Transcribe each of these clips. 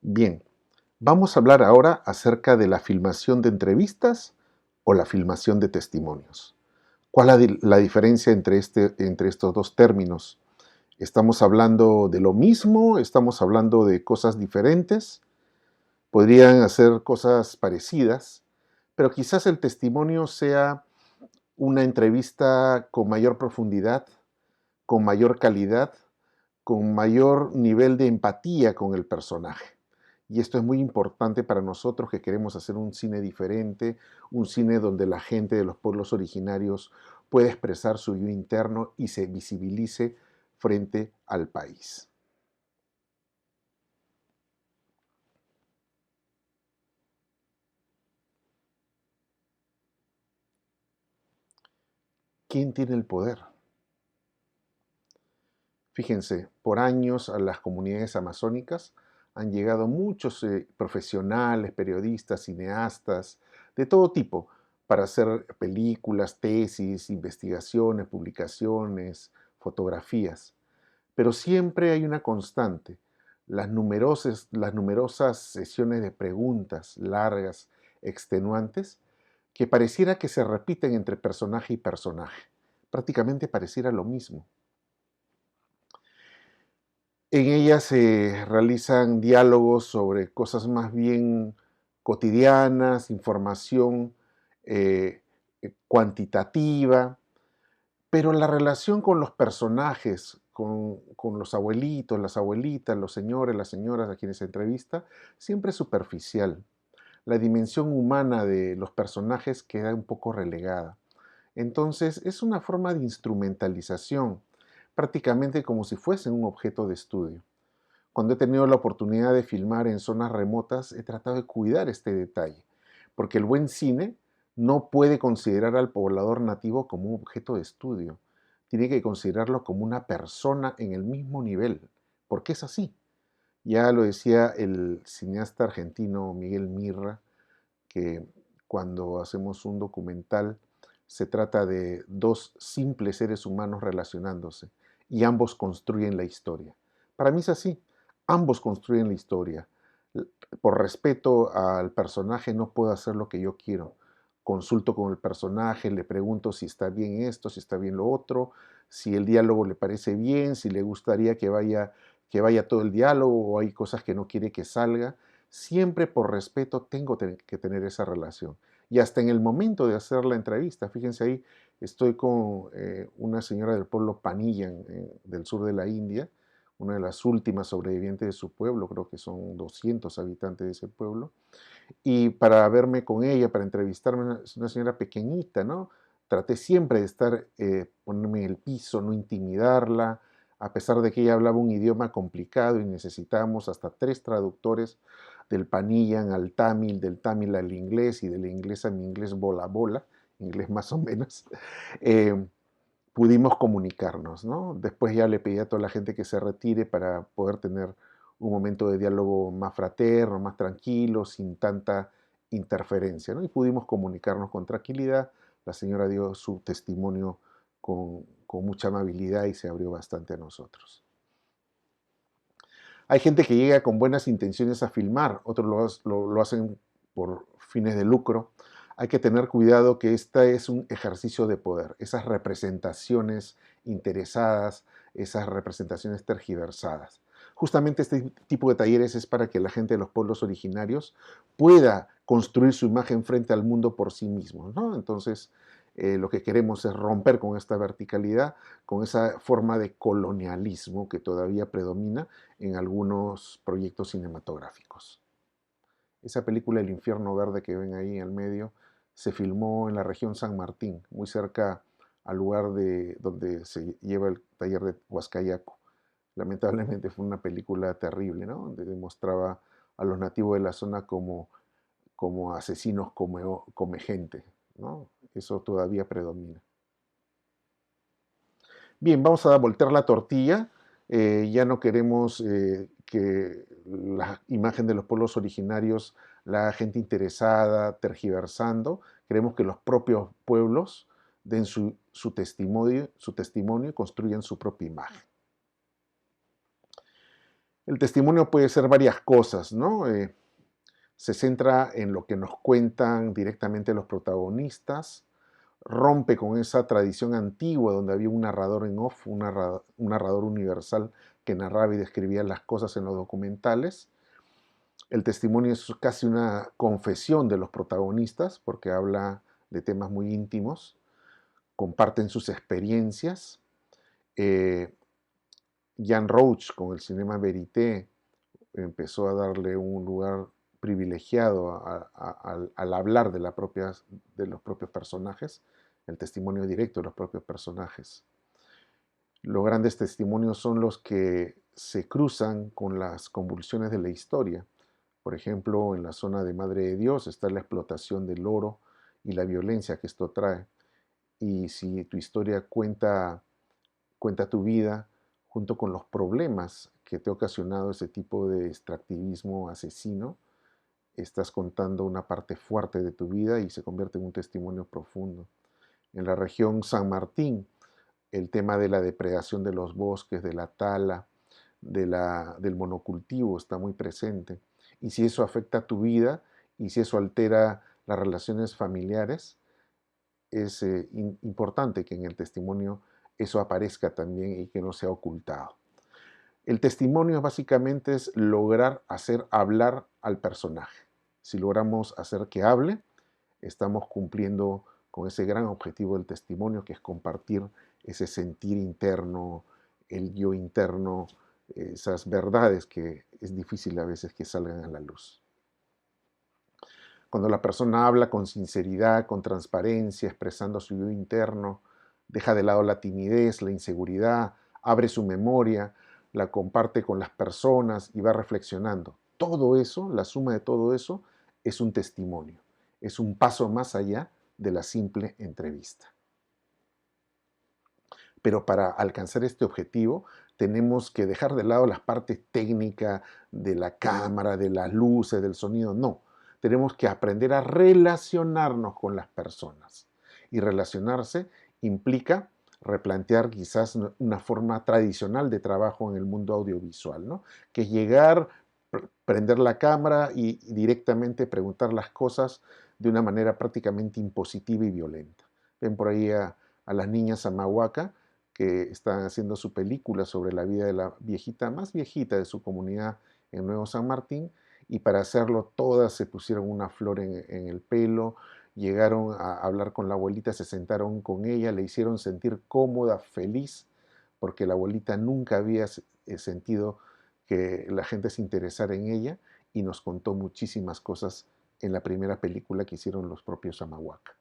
Bien, vamos a hablar ahora acerca de la filmación de entrevistas o la filmación de testimonios. ¿Cuál es la diferencia entre estos dos términos? ¿Estamos hablando de lo mismo? ¿Estamos hablando de cosas diferentes? Podrían hacer cosas parecidas, pero quizás el testimonio sea una entrevista con mayor profundidad, con mayor calidad, con mayor nivel de empatía con el personaje. Y esto es muy importante para nosotros que queremos hacer un cine diferente, un cine donde la gente de los pueblos originarios pueda expresar su yo interno y se visibilice frente al país. ¿Quién tiene el poder? Fíjense, por años a las comunidades amazónicas han llegado muchos profesionales, periodistas, cineastas, de todo tipo, para hacer películas, tesis, investigaciones, publicaciones, fotografías. Pero siempre hay una constante, las numerosas sesiones de preguntas largas, extenuantes, que pareciera que se repiten entre personaje y personaje. Prácticamente pareciera lo mismo. En ellas se realizan diálogos sobre cosas más bien cotidianas, información eh, cuantitativa, pero la relación con los personajes, con los abuelitos, las abuelitas, los señores, las señoras a quienes se entrevista, siempre es superficial. La dimensión humana de los personajes queda un poco relegada. Entonces es una forma de instrumentalización, prácticamente como si fuesen un objeto de estudio. Cuando he tenido la oportunidad de filmar en zonas remotas, he tratado de cuidar este detalle, porque el buen cine no puede considerar al poblador nativo como un objeto de estudio, tiene que considerarlo como una persona en el mismo nivel, porque es así. Ya lo decía el cineasta argentino Miguel Mirra, que cuando hacemos un documental se trata de dos simples seres humanos relacionándose y ambos construyen la historia. Para mí es así, ambos construyen la historia. Por respeto al personaje no puedo hacer lo que yo quiero. Consulto con el personaje, le pregunto si está bien esto, si está bien lo otro, si el diálogo le parece bien, si le gustaría que vaya todo el diálogo o hay cosas que no quiere que salga. Siempre por respeto tengo que tener esa relación. Y hasta en el momento de hacer la entrevista, fíjense ahí, estoy con una señora del pueblo Paniyan, del sur de la India, una de las últimas sobrevivientes de su pueblo, creo que son 200 habitantes de ese pueblo, y para verme con ella, para entrevistarme, es una señora pequeñita, ¿no? Traté siempre de ponerme en el piso, no intimidarla, a pesar de que ella hablaba un idioma complicado y necesitábamos hasta 3 traductores del Paniyan al Tamil, del Tamil al inglés y del inglés a mi inglés bola bola, inglés más o menos, eh, pudimos comunicarnos, ¿no? Después ya le pedí a toda la gente que se retire para poder tener un momento de diálogo más fraterno, más tranquilo, sin tanta interferencia, ¿no? Y pudimos comunicarnos con tranquilidad. La señora dio su testimonio con mucha amabilidad y se abrió bastante a nosotros. Hay gente que llega con buenas intenciones a filmar, otros lo hacen por fines de lucro. Hay que tener cuidado que este es un ejercicio de poder, esas representaciones interesadas, esas representaciones tergiversadas. Justamente este tipo de talleres es para que la gente de los pueblos originarios pueda construir su imagen frente al mundo por sí mismos, ¿no? Entonces, lo que queremos es romper con esta verticalidad, con esa forma de colonialismo que todavía predomina en algunos proyectos cinematográficos. Esa película El infierno verde que ven ahí en el medio se filmó en la región San Martín, muy cerca al lugar donde se lleva el taller de Huascayaco. Lamentablemente fue una película terrible, ¿no? Donde demostraba a los nativos de la zona como asesinos come gente, ¿no? Eso todavía predomina. Bien, vamos a voltear la tortilla. Ya no queremos que la imagen de los pueblos originarios la haga gente interesada, tergiversando. Queremos que los propios pueblos den su testimonio y construyan su propia imagen. El testimonio puede ser varias cosas, ¿no? Se centra en lo que nos cuentan directamente los protagonistas, rompe con esa tradición antigua donde había un narrador en off, un narrador universal que narraba y describía las cosas en los documentales. El testimonio es casi una confesión de los protagonistas porque habla de temas muy íntimos, comparten sus experiencias. Jean Roach con el cinema verité empezó a darle un lugar privilegiado al hablar de los propios personajes, el testimonio directo de los propios personajes. Los grandes testimonios son los que se cruzan con las convulsiones de la historia. Por ejemplo, en la zona de Madre de Dios está la explotación del oro y la violencia que esto trae. Y si tu historia cuenta tu vida junto con los problemas que te ha ocasionado ese tipo de extractivismo asesino, estás contando una parte fuerte de tu vida y se convierte en un testimonio profundo. En la región San Martín, el tema de la depredación de los bosques, de la tala, del monocultivo está muy presente. Y si eso afecta a tu vida y si eso altera las relaciones familiares, es importante que en el testimonio eso aparezca también y que no sea ocultado. El testimonio básicamente es lograr hacer hablar al personaje. Si logramos hacer que hable, estamos cumpliendo con ese gran objetivo del testimonio, que es compartir ese sentir interno, el yo interno, esas verdades que es difícil a veces que salgan a la luz. Cuando la persona habla con sinceridad, con transparencia, expresando su yo interno, deja de lado la timidez, la inseguridad, abre su memoria, la comparte con las personas y va reflexionando. Todo eso, la suma de todo eso, es un testimonio. Es un paso más allá de la simple entrevista. Pero para alcanzar este objetivo tenemos que dejar de lado las partes técnicas de la cámara, de las luces, del sonido. No, tenemos que aprender a relacionarnos con las personas. Y relacionarse implica replantear quizás una forma tradicional de trabajo en el mundo audiovisual, ¿no? Que es llegar, prender la cámara y directamente preguntar las cosas de una manera prácticamente impositiva y violenta. Ven por ahí a las niñas Amahuaca que están haciendo su película sobre la vida de la viejita más viejita de su comunidad en Nuevo San Martín, y para hacerlo todas se pusieron una flor en el pelo, llegaron a hablar con la abuelita, se sentaron con ella, le hicieron sentir cómoda, feliz, porque la abuelita nunca había sentido que la gente se interesara en ella, y nos contó muchísimas cosas en la primera película que hicieron los propios Amahuaca.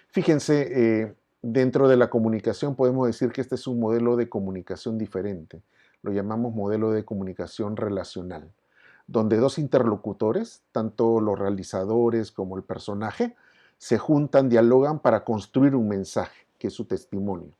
Fíjense, dentro de la comunicación podemos decir que este es un modelo de comunicación diferente. Lo llamamos modelo de comunicación relacional, donde dos interlocutores, tanto los realizadores como el personaje, se juntan, dialogan para construir un mensaje, que es su testimonio.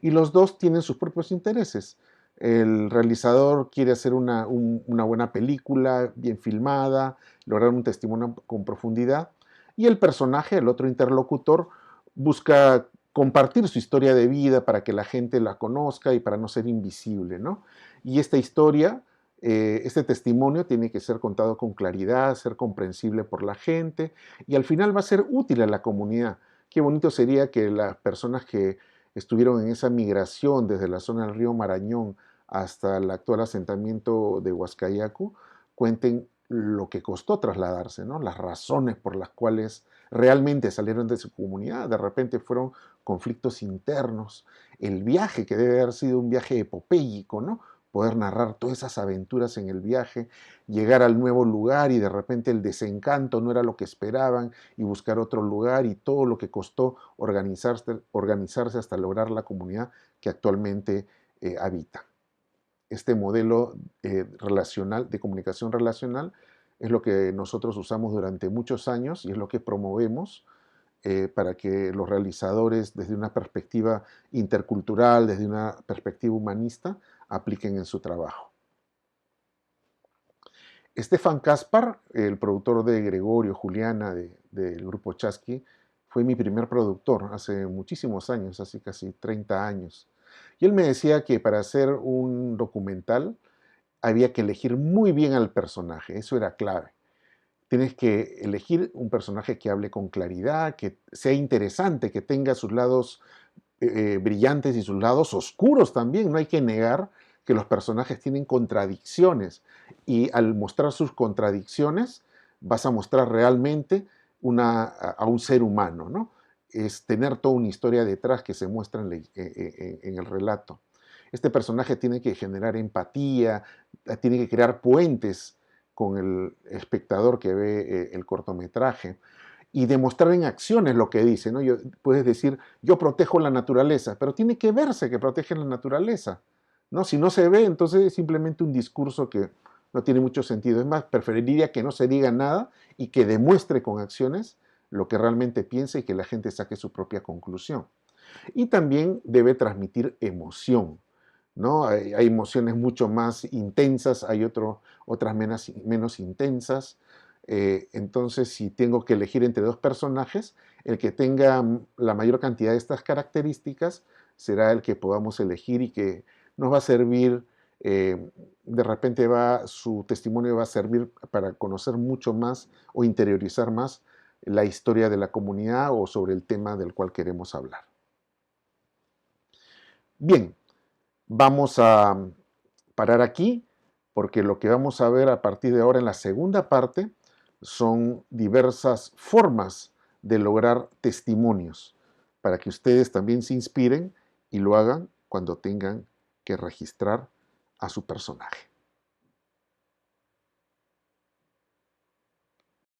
Y los dos tienen sus propios intereses. El realizador quiere hacer una buena película, bien filmada, lograr un testimonio con profundidad, y el personaje, el otro interlocutor, busca compartir su historia de vida para que la gente la conozca y para no ser invisible, ¿no? Y esta historia, este testimonio tiene que ser contado con claridad, ser comprensible por la gente, y al final va a ser útil a la comunidad. Qué bonito sería que las personas que estuvieron en esa migración desde la zona del río Marañón hasta el actual asentamiento de Huascayacu cuenten lo que costó trasladarse, ¿no? Las razones por las cuales realmente salieron de su comunidad. De repente fueron conflictos internos, el viaje que debe haber sido un viaje epopéyico, ¿no? Poder narrar todas esas aventuras en el viaje, llegar al nuevo lugar y de repente el desencanto no era lo que esperaban y buscar otro lugar, y todo lo que costó organizarse hasta lograr la comunidad que actualmente habita. Este modelo relacional, de comunicación relacional, es lo que nosotros usamos durante muchos años y es lo que promovemos para que los realizadores, desde una perspectiva intercultural, desde una perspectiva humanista, apliquen en su trabajo. Stefan Kaspar, el productor de Gregorio, Juliana, del grupo Chasqui, fue mi primer productor hace muchísimos años, hace casi 30 años. Y él me decía que para hacer un documental había que elegir muy bien al personaje, eso era clave. Tienes que elegir un personaje que hable con claridad, que sea interesante, que tenga sus lados brillantes y sus lados oscuros también. No hay que negar que los personajes tienen contradicciones y al mostrar sus contradicciones vas a mostrar realmente a un ser humano, ¿no? Es tener toda una historia detrás que se muestra en el relato. Este personaje tiene que generar empatía, tiene que crear puentes con el espectador que ve el cortometraje y demostrar en acciones lo que dice, ¿no? Puedes decir, yo protejo la naturaleza, pero tiene que verse que protege la naturaleza, ¿no? Si no se ve, entonces es simplemente un discurso que no tiene mucho sentido. Es más, preferiría que no se diga nada y que demuestre con acciones lo que realmente piensa y que la gente saque su propia conclusión. Y también debe transmitir emoción, ¿no? Hay emociones mucho más intensas, hay otras menos intensas. Entonces, si tengo que elegir entre dos personajes, el que tenga la mayor cantidad de estas características será el que podamos elegir y que nos va a servir, de repente su testimonio va a servir para conocer mucho más o interiorizar más la historia de la comunidad o sobre el tema del cual queremos hablar. Bien, vamos a parar aquí porque lo que vamos a ver a partir de ahora en la segunda parte son diversas formas de lograr testimonios para que ustedes también se inspiren y lo hagan cuando tengan que registrar a su personaje.